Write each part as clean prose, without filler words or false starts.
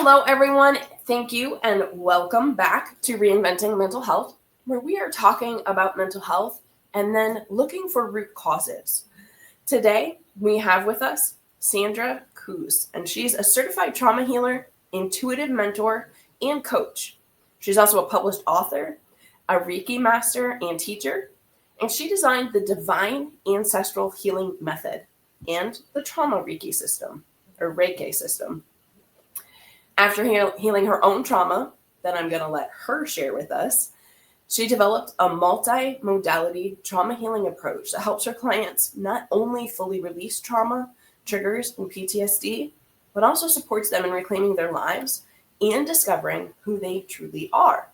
Hello, everyone. Thank you and welcome back to Reinventing Mental Health, where we are talking about mental health and then looking for root causes. Today, we have with us Sandra Kuse, and she's a certified trauma healer, intuitive mentor, and coach. She's also a published author, a Reiki master and teacher, and she designed the Divine Ancestral Healing Method and the Trauma Reiki system, or Reiki system. After healing her own trauma, that I'm going to let her share with us, she developed a multi-modality trauma healing approach that helps her clients not only fully release trauma, triggers, and PTSD, but also supports them in reclaiming their lives and discovering who they truly are.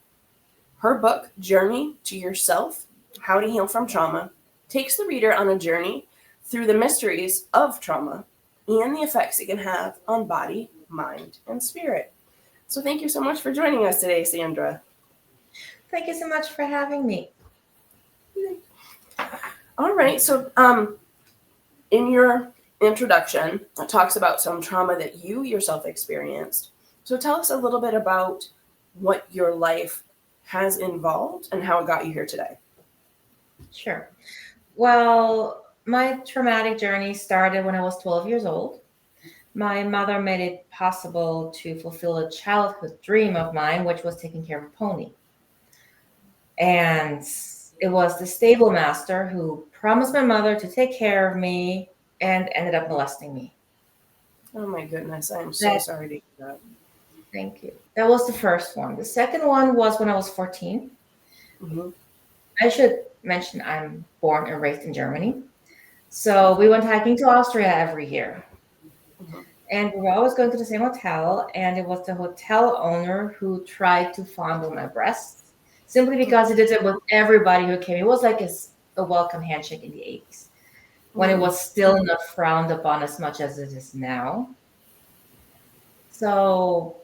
Her book, Journey to Yourself, How to Heal from Trauma, takes the reader on a journey through the mysteries of trauma and the effects it can have on body, mind, and spirit. So thank you so much for joining us today, Sandra. Thank you so much for having me. All right. So in your introduction, it talks about some trauma that you yourself experienced. So tell us a little bit about what your life has involved and how it got you here today. Sure. Well, my traumatic journey started when I was 12 years old. My mother made it possible to fulfill a childhood dream of mine, which was taking care of a pony. And it was the stable master who promised my mother to take care of me and ended up molesting me. Oh my goodness, I'm so sorry to hear that. Thank you. That was the first one. The second one was when I was 14. Mm-hmm. I should mention I'm born and raised in Germany. So we went hiking to Austria every year. Mm-hmm. And we were always going to the same hotel. And it was the hotel owner who tried to fondle my breasts simply because he did it with everybody who came. It was like a welcome handshake in the 80s when it was still not frowned upon as much as it is now. So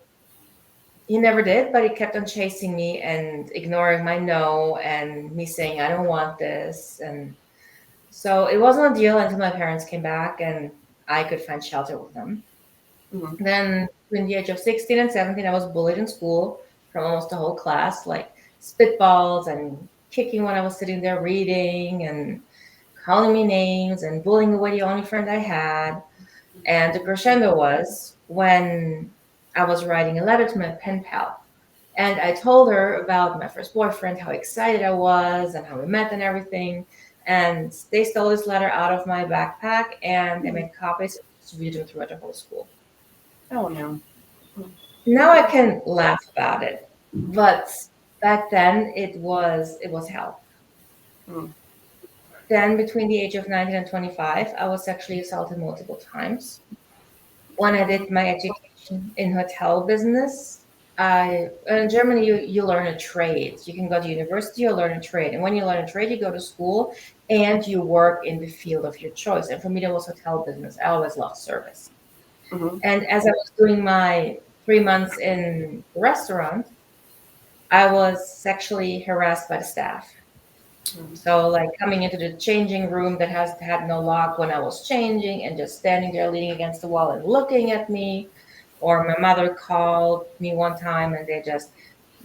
he never did, but he kept on chasing me and ignoring my no and me saying, I don't want this. And so it wasn't a deal until my parents came back and I could find shelter with them. Mm-hmm. Then between the age of 16 and 17, I was bullied in school from almost the whole class, like spitballs and kicking when I was sitting there reading and calling me names and bullying away the only friend I had. And the crescendo was when I was writing a letter to my pen pal. And I told her about my first boyfriend, how excited I was and how we met and everything. And they stole this letter out of my backpack and they made copies and distributed them throughout the whole school. Oh no. Now I can laugh about it, but back then it was hell. Mm. Then between the age of 19 and 25, I was sexually assaulted multiple times. When I did my education in hotel business, in Germany you learn a trade. You can go to university or learn a trade. And when you learn a trade, you go to school and you work in the field of your choice. And for me, that was hotel business. I always loved service. Mm-hmm. And as I was doing my 3 months in the restaurant, I was sexually harassed by the staff. So like coming into the changing room that had no lock when I was changing and just standing there leaning against the wall and looking at me. Or my mother called me one time and they just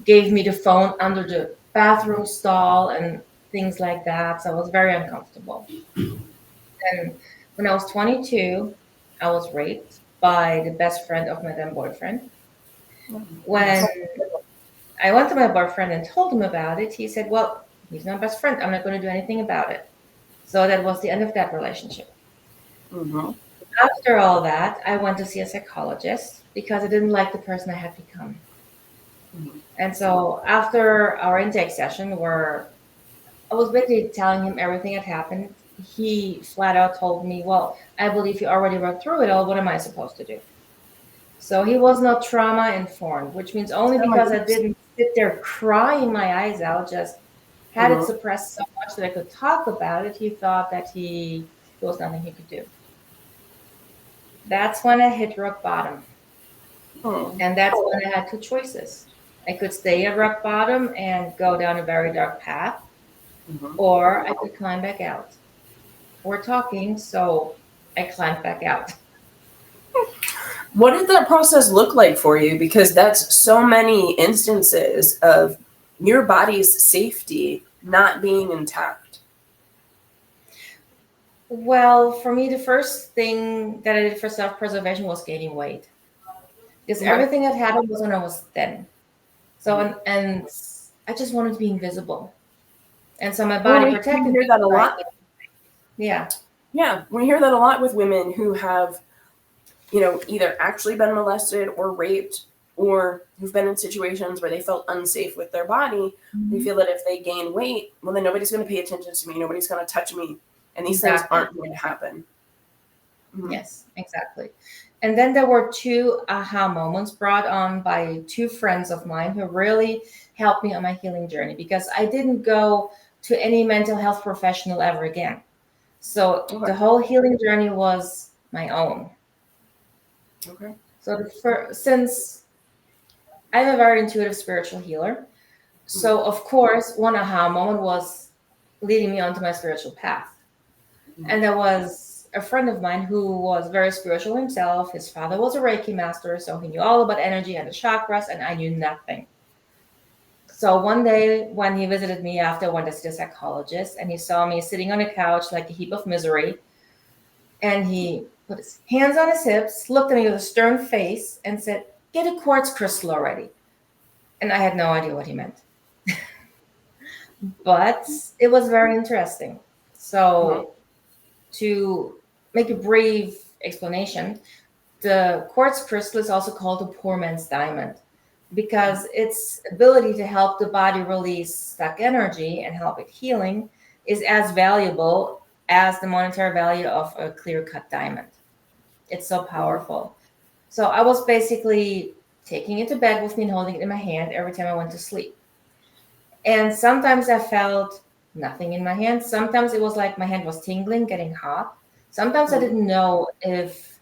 gave me the phone under the bathroom stall and things like that. So I was very uncomfortable. And when I was 22, I was raped by the best friend of my then boyfriend. When I went to my boyfriend and told him about it, he said, well, he's my best friend. I'm not going to do anything about it. So that was the end of that relationship. Mm-hmm. After all that, I went to see a psychologist because I didn't like the person I had become. Mm-hmm. And so after our intake session, where I was basically telling him everything that happened, he flat out told me, well, I believe you already went through it all. What am I supposed to do? So he was not trauma informed, which means only because I didn't sit there crying my eyes out, just had it suppressed so much that I could talk about it, he thought that there was nothing he could do. That's when I hit rock bottom. And that's when I had two choices. I could stay at rock bottom and go down a very dark path, or I could climb back out. We're talking, so I climbed back out. What did that process look like for you? Because that's so many instances of your body's safety not being intact. Well, for me, the first thing that I did for self-preservation was gaining weight, because Okay. everything that happened was when I was thin. So, Mhm. and I just wanted to be invisible. And so my Well, body we protected hear me that a by, lot. yeah, Yeah, we hear that a lot with women who have, either actually been molested or raped, or who've been in situations where they felt unsafe with their body. They Mhm. feel that if they gain weight, well, then nobody's going to pay attention to me, nobody's going to touch me, and these things Exactly. aren't going to happen. Mhm. Yes, exactly. And then there were two aha moments brought on by two friends of mine who really helped me on my healing journey, because I didn't go to any mental health professional ever again. So the Okay. whole healing journey was my own. Okay. So since I'm a very intuitive spiritual healer, Mhm. so of course one aha moment was leading me onto my spiritual path. Mhm. And there was a friend of mine who was very spiritual himself. His father was a Reiki master, so he knew all about energy and the chakras, and I knew nothing. So one day when he visited me after I went to see a psychologist, and he saw me sitting on a couch like a heap of misery, and he put his hands on his hips, looked at me with a stern face, and said, "Get a quartz crystal already." And I had no idea what he meant. But it was very interesting. Mhm. So, to make a brief explanation, the quartz crystal is also called the poor man's diamond, because its ability to help the body release stuck energy and help it healing is as valuable as the monetary value of a clear cut diamond. It's so Mhm. powerful. So I was basically taking it to bed with me and holding it in my hand every time I went to sleep. And sometimes I felt nothing in my hand. Sometimes it was like my hand was tingling, getting hot. Sometimes I Mhm. didn't know if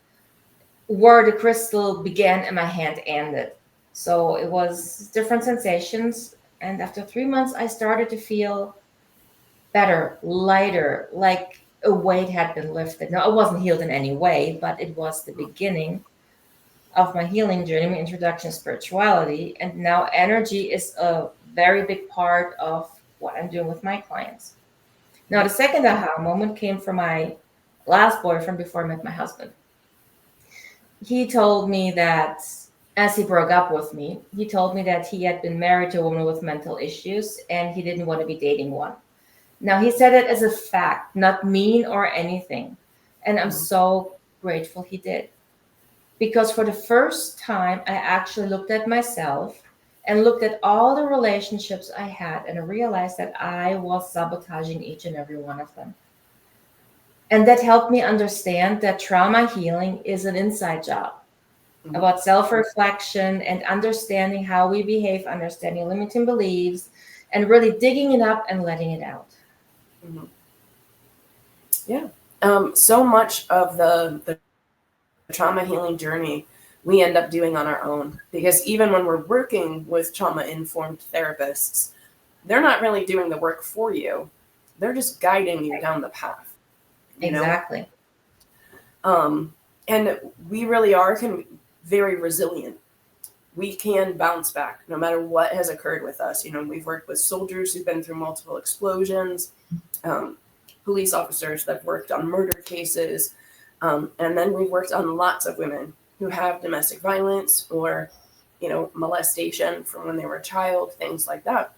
where the crystal began and my hand ended. So it was different sensations. And after 3 months, I started to feel better, lighter, like a weight had been lifted. Now, I wasn't healed in any way, but it was the beginning of my healing journey, my introduction to spirituality. And now energy is a very big part of what I'm doing with my clients. Now, the second aha moment came from my last boyfriend before I met my husband. He told me that as he broke up with me, he told me that he had been married to a woman with mental issues and he didn't want to be dating one. Now, he said it as a fact, not mean or anything. And I'm Mhm. so grateful he did, because for the first time, I actually looked at myself and looked at all the relationships I had, and I realized that I was sabotaging each and every one of them. And that helped me understand that trauma healing is an inside job Mhm. about self reflection and understanding how we behave, understanding limiting beliefs, and really digging it up and letting it out. Mhm. Yeah. So much of the trauma healing journey we end up doing on our own, because even when we're working with trauma informed therapists, they're not really doing the work for you. They're just guiding you down the path, you know? Exactly. Um, and we really are very resilient. We can bounce back no matter what has occurred with us. We've worked with soldiers who've been through multiple explosions, um, police officers that have worked on murder cases, and then we've worked on lots of women who have domestic violence or, molestation from when they were a child, things like that.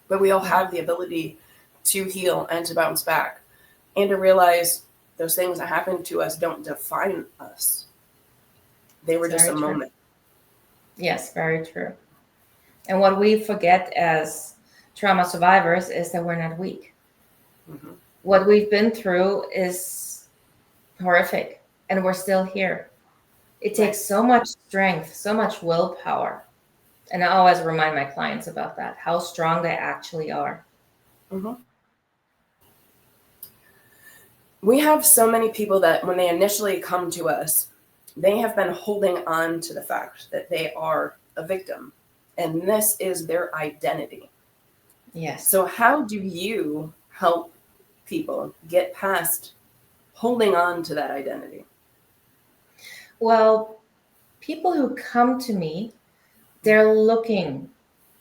But we all Yeah, have the ability to heal and to bounce back and to realize those things that happened to us don't define us. They were it's just a very true. moment. Yes, very true. And what we forget as trauma survivors is that we're not weak. Hmm. What we've been through is horrific, and we're still here. It Right. takes so much strength, so much willpower. And I always remind my clients about that, how strong they actually are. Hmm. We have so many people that when they initially come to us, they have been holding on to the fact that they are a victim, and this is their identity. Yes. So, how do you help people get past holding on to that identity? Well, people who come to me, they're looking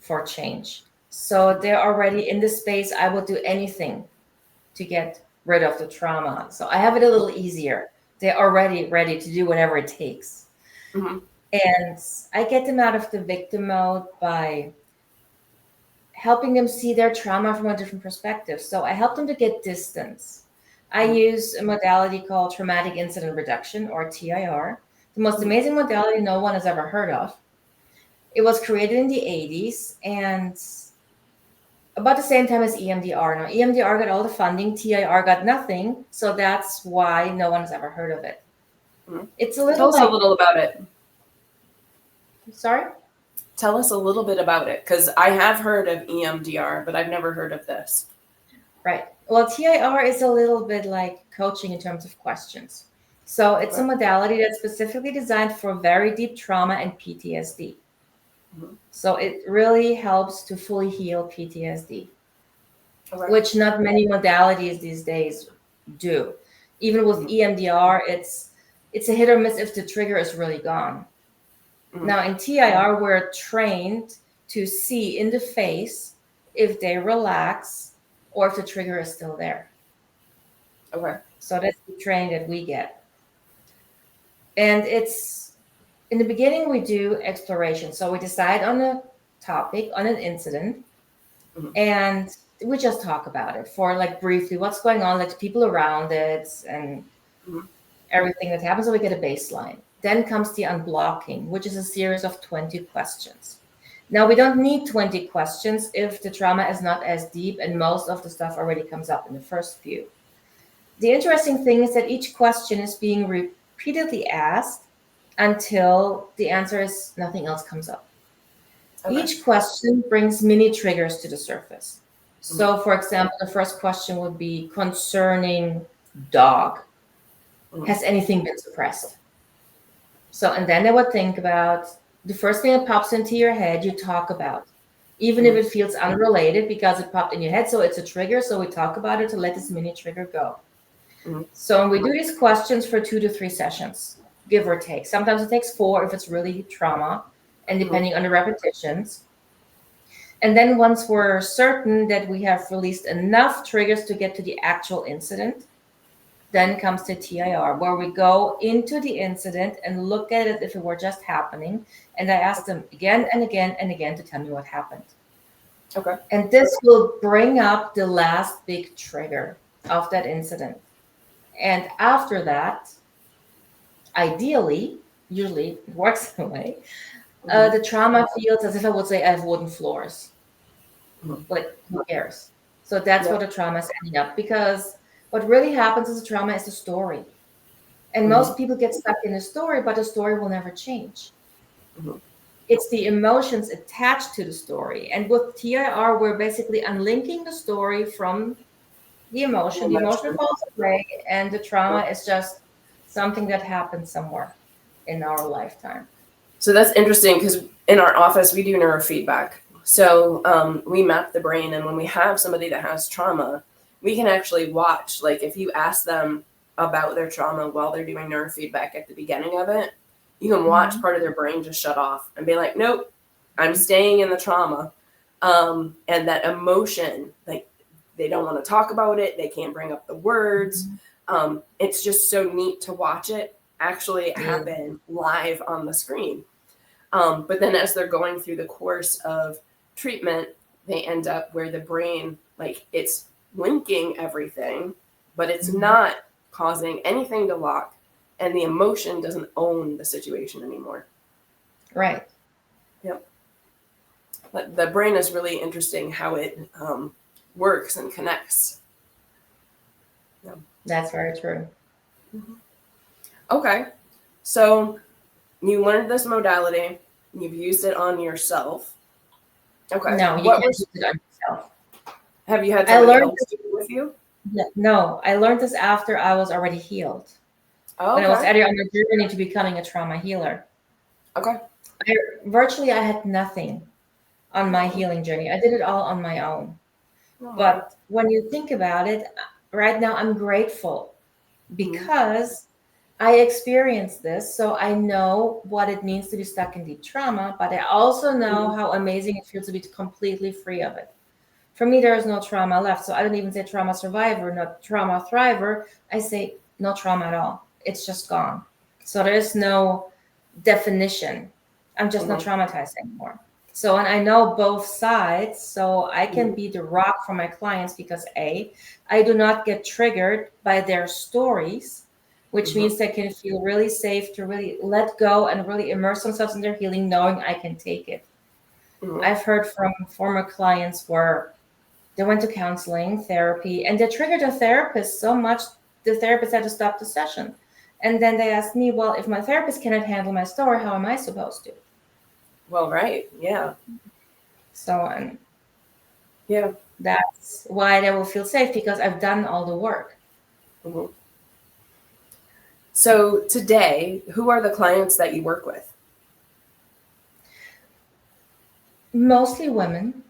for change. So they're already in the space. I will do anything to get rid of the trauma. So I have it a little easier. They're already ready to do whatever it takes. Mm-hmm. And I get them out of the victim mode by helping them see their trauma from a different perspective. So I help them to get distance. I use a modality called traumatic incident reduction, or TIR, the most amazing modality no one has ever heard of. It was created in the 80s and about the same time as EMDR. Now, EMDR got all the funding, TIR got nothing. So that's why no one has ever heard of it. Mm-hmm. It's a little Tell us a little about it. Sorry? Tell us a little bit about it, because I have heard of EMDR, but I've never heard of this. Right. Well, TIR is a little bit like coaching in terms of questions. So it's a modality that's specifically designed for very deep trauma and PTSD. Mm-hmm. So it really helps to fully heal PTSD, which not many modalities these days do. Even with EMDR, it's a hit or miss if the trigger is really gone. Now in TIR, we're trained to see in the face if they relax or if the trigger is still there. Okay. So that's the training that we get. And it's, in the beginning, we do exploration. So we decide on a topic, on an incident, and we just talk about it for like briefly what's going on, like people around it and everything that happens. So we get a baseline. Then comes the unblocking, which is a series of 20 questions. Now, we don't need 20 questions if the trauma is not as deep and most of the stuff already comes up in the first few. The interesting thing is that each question is being repeatedly asked until the answer is nothing else comes up. Okay. Each question brings mini triggers to the surface. So, for example, the first question would be concerning dog. Has anything been suppressed? So, and then they would think about the first thing that pops into your head, you talk about, even if it feels unrelated because it popped in your head. So it's a trigger. So we talk about it to let this mini trigger go. So we do these questions for 2 to 3 sessions, give or take. Sometimes it takes 4 if it's really trauma, and depending on the repetitions. And then once we're certain that we have released enough triggers to get to the actual incident, then comes the TIR, where we go into the incident and look at it if it were just happening. And I ask them again and again and again to tell me what happened. Okay. And this will bring up the last big trigger of that incident. And after that, ideally, usually it works that way, the trauma feels as if I would say I have wooden floors. Like, who cares? So that's where the trauma is ending up, because what really happens as a trauma is the story. And most people get stuck in a story, but the story will never change. It's the emotions attached to the story. And with TIR, we're basically unlinking the story from the emotion. The emotion falls away, and the trauma is just something that happened somewhere in our lifetime. So that's interesting, because in our office, we do neurofeedback. So we map the brain, and when we have somebody that has trauma, we can actually watch, like if you ask them about their trauma while they're doing neurofeedback at the beginning of it, you can watch part of their brain just shut off and be like, nope, I'm staying in the trauma. And that emotion, like they don't want to talk about it. They can't bring up the words. It's just so neat to watch it actually happen live on the screen. But then as they're going through the course of treatment, they end up where the brain, like it's linking everything, but it's not causing anything to lock, and the emotion doesn't own the situation anymore. Right. Yep. But the brain is really interesting how it works and connects. Yeah. That's very true. Okay. So you learned this modality. You've used it on yourself. Okay. No, you can't use it on yourself. Have you had somebody else do it with you? No, I learned this after I was already healed. When I was already on the journey to becoming a trauma healer. Okay. Virtually, I had nothing on my healing journey. I did it all on my own. But when you think about it, right now I'm grateful because I experienced this, so I know what it means to be stuck in deep trauma, but I also know how amazing it feels to be completely free of it. For me, there is no trauma left. So I don't even say trauma survivor, not trauma thriver. I say no trauma at all. It's just gone. So there is no definition. I'm just not traumatized anymore. So, and I know both sides. So I can be the rock for my clients because A, I do not get triggered by their stories, which means they can feel really safe to really let go and really immerse themselves in their healing, knowing I can take it. I've heard from former clients where they went to counseling, therapy, and they triggered a therapist so much the therapist had to stop the session. And then they asked me, well, if my therapist cannot handle my story, how am I supposed to? Well, right. Yeah. So, and Yeah. that's why they will feel safe because I've done all the work. So today, who are the clients that you work with? Mostly women,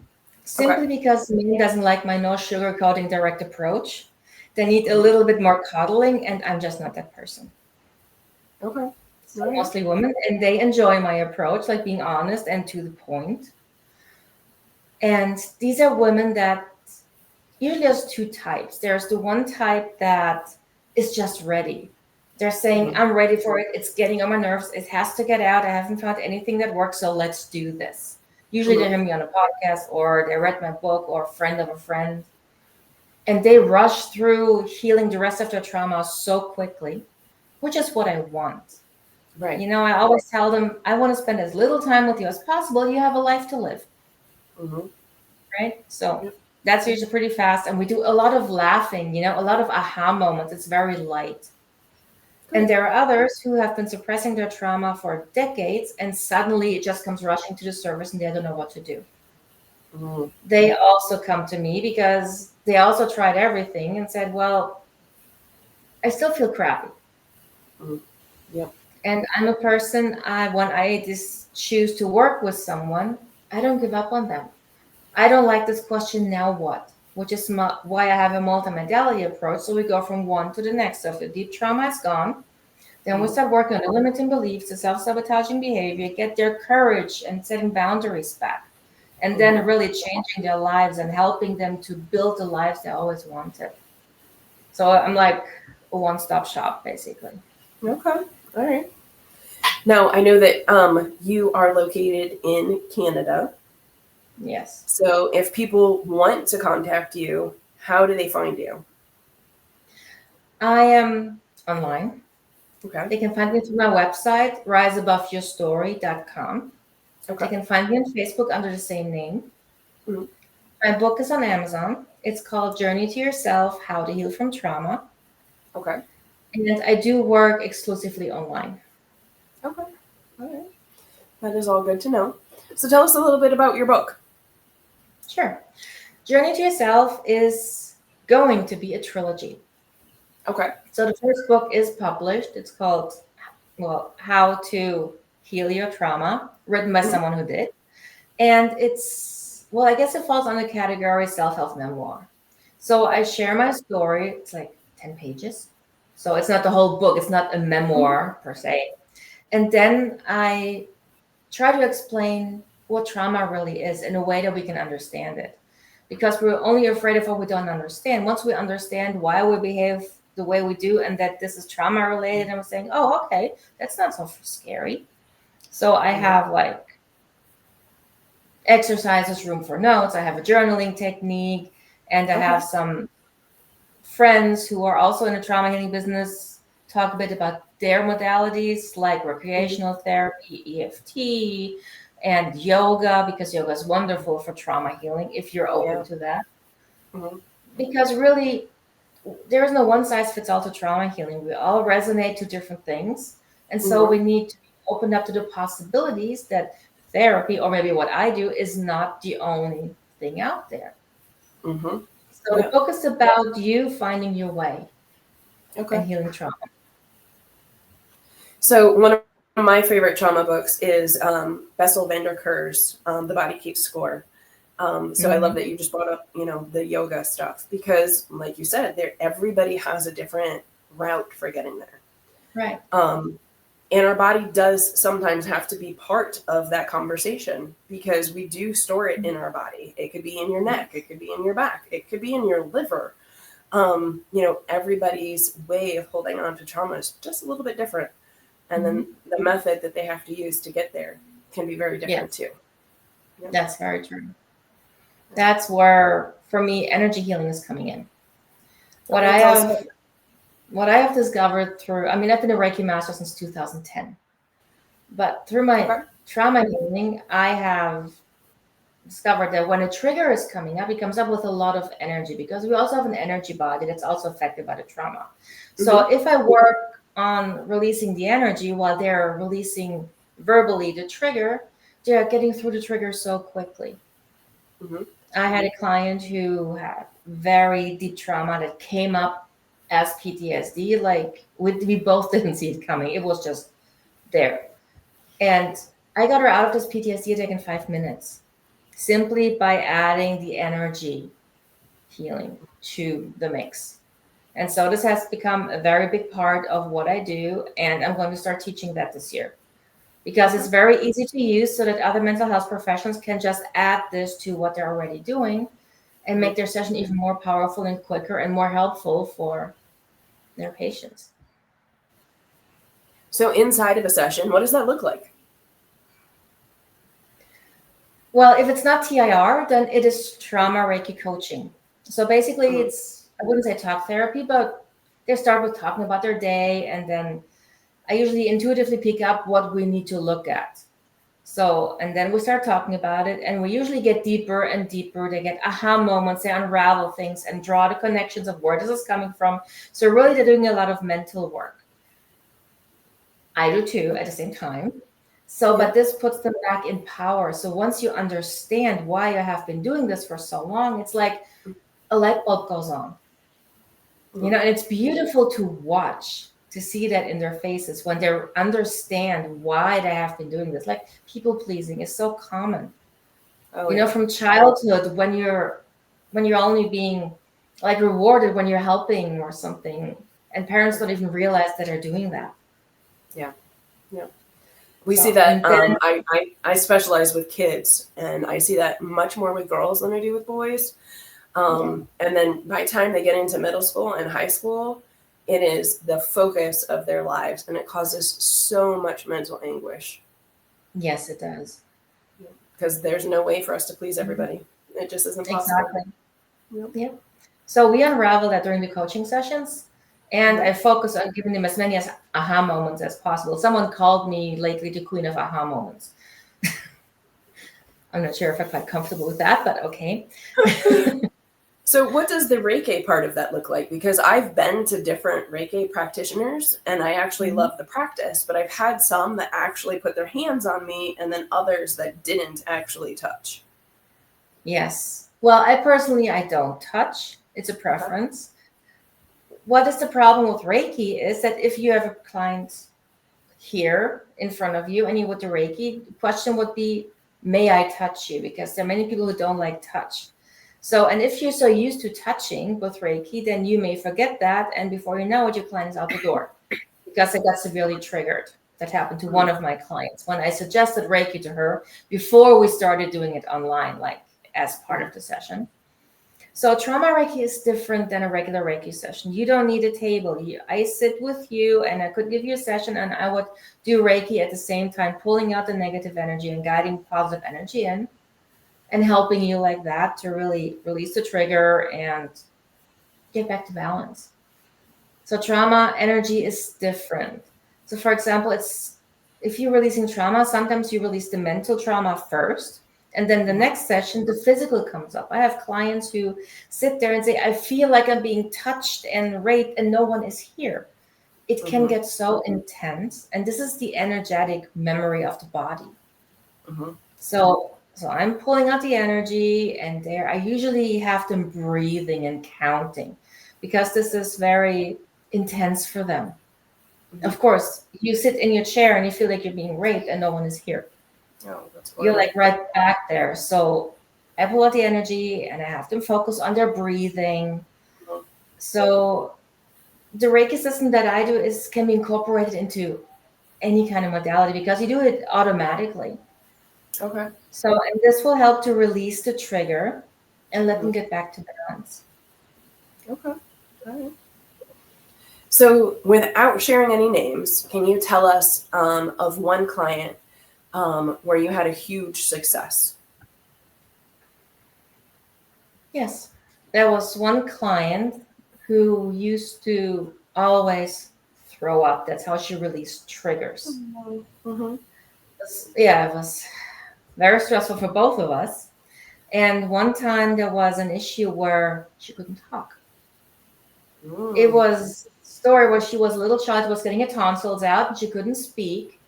simply because men doesn't like my no sugarcoating direct approach. They need a little bit more coddling, and I'm just not that person. Okay. So mostly women, and they enjoy my approach, like being honest and to the point. And these are women that usually there's two types. There's the one type that is just ready. They're saying, I'm ready for it. It's getting on my nerves. It has to get out. I haven't found anything that works, so let's do this. Usually they hear me on a podcast or they read my book or a friend of a friend. And they rush through healing the rest of their trauma so quickly, which is what I want. Right. You know, I always tell them, I want to spend as little time with you as possible. You have a life to live. Right? So that's usually pretty fast. And we do a lot of laughing, you know, a lot of aha moments. It's very light. And there are others who have been suppressing their trauma for decades, and suddenly it just comes rushing to the surface and they don't know what to do. They also come to me because they also tried everything and said, well, I still feel crappy. And I'm a person, when I just choose to work with someone, I don't give up on them. I don't like this question, now what? Which is why I have a multi-modality approach. So we go from one to the next. So if the deep trauma is gone, then we start working on the limiting beliefs, the self-sabotaging behavior, get their courage and setting boundaries back. And then really changing their lives and helping them to build the lives they always wanted. So I'm like a one-stop shop, basically. Okay. All right. Now, I know that you are located in Canada. Yes. So if people want to contact you, how do they find you? I am online. Okay. They can find me through my website, riseaboveyourstory.com. They can find me on Facebook under the same name. My book is on Amazon. It's called Journey to Yourself, How to Heal from Trauma. Okay. And I do work exclusively online. Okay. All right. That is all good to know. So tell us a little bit about your book. Sure. Journey to Yourself is going to be a trilogy. Okay. So the first book is published. It's called, well, How to Heal Your Trauma, written by someone who did. And it's, well, I guess it falls under the category self-help memoir. So I share my story. It's like 10 pages. So it's not the whole book. It's not a memoir per se. And then I try to explain what trauma really is in a way that we can understand it. Because we're only afraid of what we don't understand. Once we understand why we behave the way we do and that this is trauma related, and we're saying, oh, okay, that's not so scary. So I have like exercises, room for notes. I have a journaling technique, and I have some friends who are also in the trauma healing business talk a bit about their modalities like recreational therapy, EFT, and yoga, because yoga is wonderful for trauma healing if you're open to that. Because really, there is no one size fits all to trauma healing. We all resonate to different things. And so we need to be opened up to the possibilities that therapy, or maybe what I do, is not the only thing out there. So the book is about you finding your way and healing trauma. So one of my favorite trauma books is Bessel van der Ker's The Body Keeps Score. So I love that you just brought up, the yoga stuff, because like you said, everybody has a different route for getting there. Right. And our body does sometimes have to be part of that conversation because we do store it in our body. It could be in your neck, it could be in your back, it could be in your liver. Everybody's way of holding on to trauma is just a little bit different. And then the method that they have to use to get there can be very different too. Yep. That's very true. That's where, for me, energy healing is coming in. What I have discovered through, I've been a Reiki master since 2010, but through my trauma healing, I have discovered that when a trigger is coming up, it comes up with a lot of energy because we also have an energy body that's also affected by the trauma. So if I work on releasing the energy while they're releasing verbally the trigger, they're getting through the trigger so quickly. I had a client who had very deep trauma that came up as PTSD. Like we both didn't see it coming. It was just there. And I got her out of this PTSD attack in 5 minutes, simply by adding the energy healing to the mix. And so this has become a very big part of what I do. And I'm going to start teaching that this year because it's very easy to use so that other mental health professionals can just add this to what they're already doing and make their session even more powerful and quicker and more helpful for their patients. So inside of a session, what does that look like? Well, if it's not TIR, then it is trauma Reiki coaching. So basically it's, I wouldn't say talk therapy, but they start with talking about their day. And then I usually intuitively pick up what we need to look at. So, and then we start talking about it and we usually get deeper and deeper. They get aha moments, they unravel things and draw the connections of where this is coming from. So really they're doing a lot of mental work. I do too at the same time. So, but this puts them back in power. So once you understand why you have been doing this for so long, it's like a light bulb goes on. And it's beautiful to watch, to see that in their faces when they understand why they have been doing this. Like people pleasing is so common. From childhood, when you're only being like rewarded when you're helping or something, and parents don't even realize that they're doing that. Yeah. We see that. I specialize with kids, and I see that much more with girls than I do with boys. And then by the time they get into middle school and high school, it is the focus of their lives, and it causes so much mental anguish. Yes, it does. Because there's no way for us to please everybody. It just isn't possible. Exactly. Yep. So we unravel that during the coaching sessions. And I focus on giving them as many as aha moments as possible. Someone called me lately the queen of aha moments. I'm not sure if I'm quite comfortable with that, but okay. So what does the Reiki part of that look like? Because I've been to different Reiki practitioners and I actually love the practice, but I've had some that actually put their hands on me and then others that didn't actually touch. Yes. Well, I don't touch. It's a preference. What is the problem with Reiki is that if you have a client here in front of you and you with the Reiki, the question would be, may I touch you? Because there are many people who don't like touch. So, and if you're so used to touching with Reiki, then you may forget that. And before you know it, your client is out the door because they got severely triggered. That happened to one of my clients when I suggested Reiki to her before we started doing it online, like as part of the session. So trauma Reiki is different than a regular Reiki session. You don't need a table. I sit with you and I could give you a session and I would do Reiki at the same time, pulling out the negative energy and guiding positive energy in and helping you like that to really release the trigger and get back to balance. So trauma energy is different. So for example, if you're releasing trauma, sometimes you release the mental trauma first. And then the next session, the physical comes up. I have clients who sit there and say, I feel like I'm being touched and raped and no one is here. It can get so intense. And this is the energetic memory of the body. So I'm pulling out the energy and I usually have them breathing and counting because this is very intense for them. Of course, you sit in your chair and you feel like you're being raped and no one is here. Oh, that's you're like right back there. So I pull out the energy and I have them focus on their breathing. So the Reiki system that I do can be incorporated into any kind of modality because you do it automatically. Okay. So, and this will help to release the trigger and let them Mhm. get back to balance. Okay. All right. So, without sharing any names, can you tell us of one client where you had a huge success? Yes. There was one client who used to always throw up. That's how she released triggers. Mm-hmm. Yeah, it was very stressful for both of us. And one time there was an issue where she couldn't talk. It Mm. was a story where she was a little child, was getting her tonsils out, and she couldn't speak,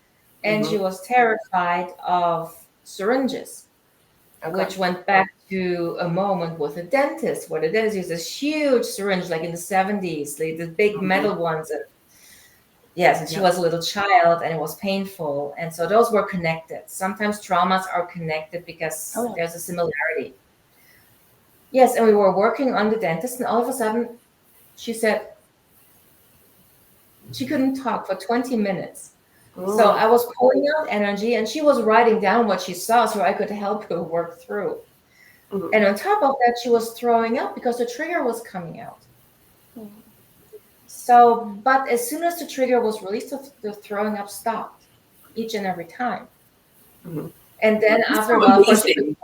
and she Mm-hmm. was terrified of syringes, Okay. which went back to a moment with a dentist, where the dentist used this huge syringe, like in the 70s, like the big Mm-hmm. metal ones. And yes, and she Yep. was a little child, and it was painful. And so those were connected. Sometimes traumas are connected because Oh. there's a similarity. Yes, and we were working on the dentist, and all of a sudden she said she couldn't talk for 20 minutes. So Mm. I was pulling out energy, and she was writing down what she saw so I could help her work through. Mm-hmm. And on top of that, she was throwing up because the trigger was coming out. So, but as soon as the trigger was released, the throwing up stopped each and every time. Mm-hmm. And then It's after a so while, of course, she could, amazing.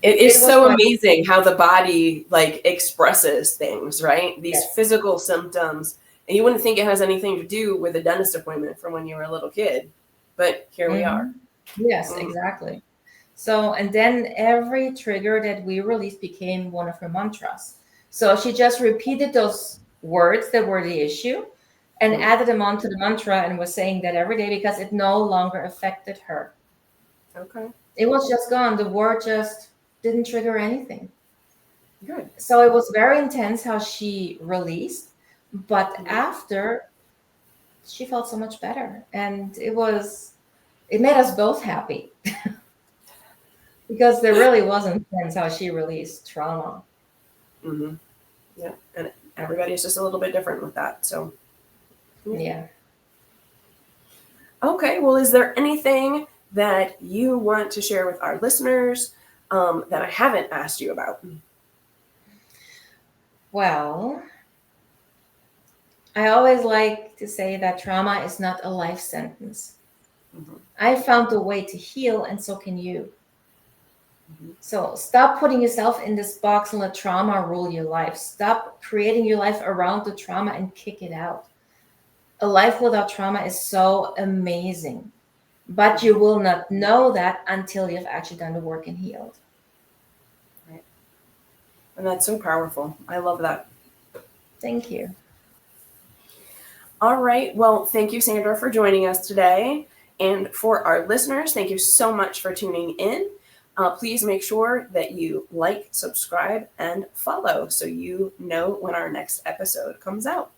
It is it was so like, amazing how the body like expresses things, right? These yes. physical symptoms. And you wouldn't think it has anything to do with a dentist appointment from when you were a little kid. But here we are. Mhm. Yes, Mm. exactly. So, and then every trigger that we released became one of her mantras. So she just repeated those words that were the issue and Mm. added them onto the mantra and was saying that every day because it no longer affected her. Okay. It was just gone. The word just didn't trigger anything. Good. So it was very intense how she released, but Mm-hmm. after she felt so much better. And it made us both happy because there really wasn't intense how she released trauma. Mm-hmm. Yeah. And everybody's just a little bit different with that. So, yeah. Yeah. Okay. Well, is there anything that you want to share with our listeners that I haven't asked you about? Well, I always like to say that trauma is not a life sentence. Mm-hmm. I found a way to heal, and so can you. Mm-hmm. So stop putting yourself in this box and let trauma rule your life. Stop creating your life around the trauma and kick it out. A life without trauma is so amazing, but you Mm-hmm. will not know that until you've actually done the work and healed. Right. And that's so powerful. I love that. Thank you. All right. Well, thank you, Sandra, for joining us today. And for our listeners, thank you so much for tuning in. Please make sure that you like, subscribe, and follow so you know when our next episode comes out.